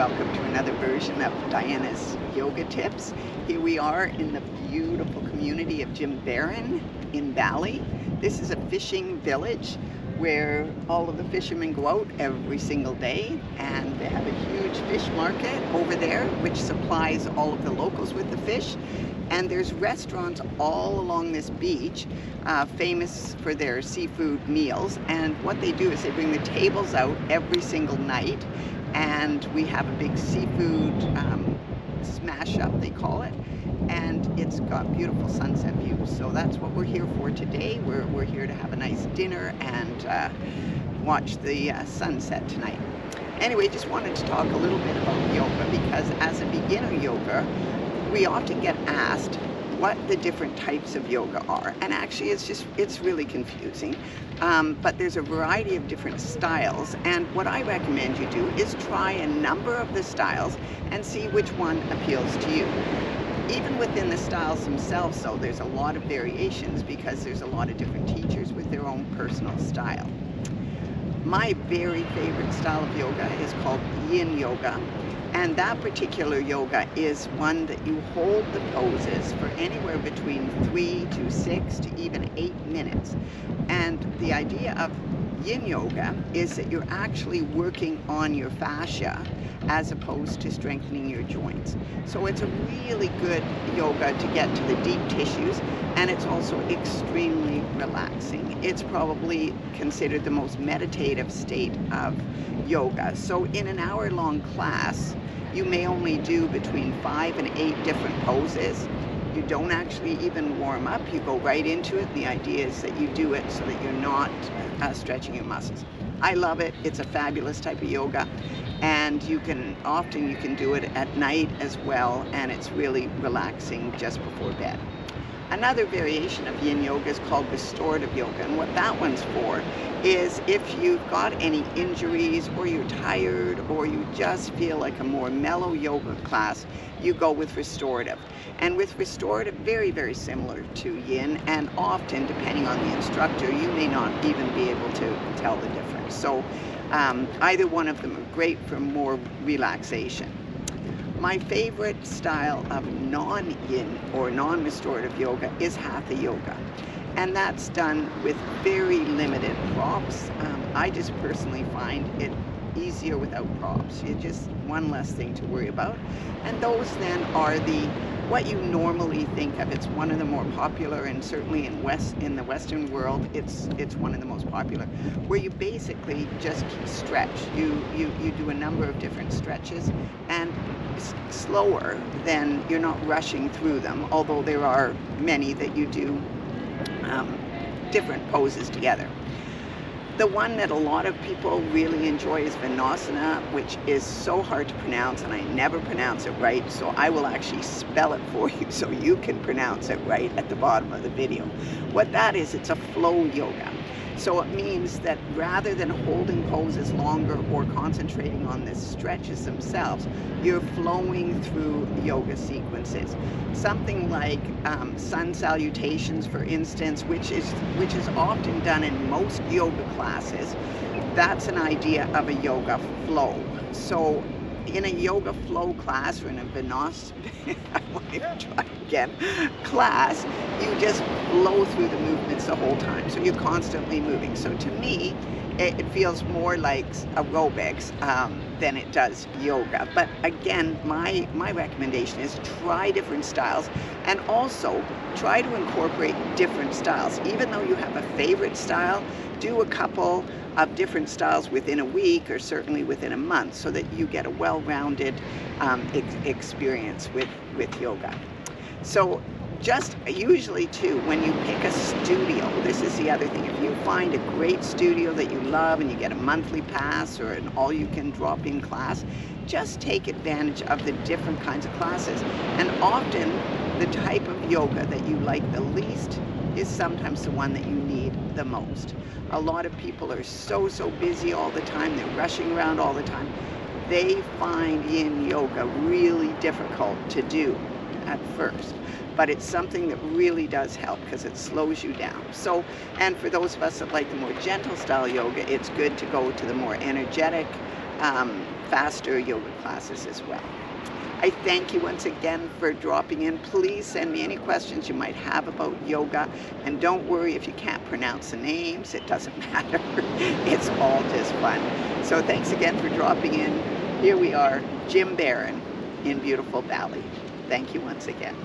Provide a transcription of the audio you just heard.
welcome to another version of Diana's Yoga Tips. Here we are in the beautiful community of Jimbaran in Bali. This is a fishing village where all of the fishermen go out every single day, and they have a huge fish market over there which supplies all of the locals with the fish. And there's restaurants all along this beach famous for their seafood meals, and what they do is they bring the tables out every single night, and we have a big seafood smash up, they call it, and it's got beautiful sunset views. So that's what we're here for today. We're here to have a nice dinner and watch the sunset tonight. Anyway, just wanted to talk a little bit about yoga, because as a beginner yoga, we often get asked what the different types of yoga are, and actually it's really confusing, but there's a variety of different styles, and what I recommend you do is try a number of the styles and see which one appeals to you. Even within the styles themselves, though, there's a lot of variations because there's a lot of different teachers with their own personal style. My very favorite style of yoga is called Yin Yoga. And that particular yoga is one that you hold the poses for anywhere between 3 to 6 to even 8 minutes. And the idea of Yin Yoga is that you're actually working on your fascia as opposed to strengthening your joints. So it's a really good yoga to get to the deep tissues, and it's also extremely relaxing. It's probably considered the most meditative state of yoga. So in an hour-long class, you may only do between 5 and 8 different poses. You don't actually even warm up, you go right into it. The idea is that you do it so that you're not stretching your muscles. I love it. It's a fabulous type of yoga, and you can do it at night as well, and it's really relaxing just before bed. Another variation of Yin Yoga is called restorative yoga, and what that one's for is if you've got any injuries, or you're tired, or you just feel like a more mellow yoga class, you go with restorative. And with restorative, very, very similar to Yin, and often, depending on the instructor, you may not even be able to tell the difference. So either one of them are great for more relaxation. My favorite style of non-Yin or non-restorative yoga is Hatha Yoga, and that's done with very limited props. I just personally find it easier without props. It's just one less thing to worry about, and those then are what you normally think of. It's one of the more popular, and certainly in the Western world, it's one of the most popular, where you basically just stretch. You do a number of different stretches, and slower than, you're not rushing through them, although there are many that you do different poses together. The one that a lot of people really enjoy is Vinyasa, which is so hard to pronounce, and I never pronounce it right, so I will actually spell it for you so you can pronounce it right at the bottom of the video. What that is, it's a flow yoga. So it means that rather than holding poses longer or concentrating on the stretches themselves, you're flowing through yoga sequences. Something like sun salutations, for instance, which is often done in most yoga classes. That's an idea of a yoga flow. So in a yoga flow class, or in a Vinyasa, I want to try again, class, you just flow through the movements the whole time. So you're constantly moving. So to me, it feels more like aerobics than it does yoga. But again, my recommendation is try different styles, and also try to incorporate different styles. Even though you have a favorite style, do a couple of different styles within a week, or certainly within a month, so that you get a well-rounded experience with yoga. So just usually too, when you pick a studio, this is the other thing, if you find a great studio that you love and you get a monthly pass or an all-you-can-drop-in class, just take advantage of the different kinds of classes. And often the type of yoga that you like the least is sometimes the one that you need the most. A lot of people are so busy all the time, they're rushing around all the time. They find Yin Yoga really difficult to do at first, but it's something that really does help because it slows you down. So, and for those of us that like the more gentle style yoga, it's good to go to the more energetic faster yoga classes as well. I thank you once again for dropping in. Please send me any questions you might have about yoga. And don't worry if you can't pronounce the names, it doesn't matter. It's all just fun. So thanks again for dropping in. Here we are, Jimbaran in beautiful Bali. Thank you once again.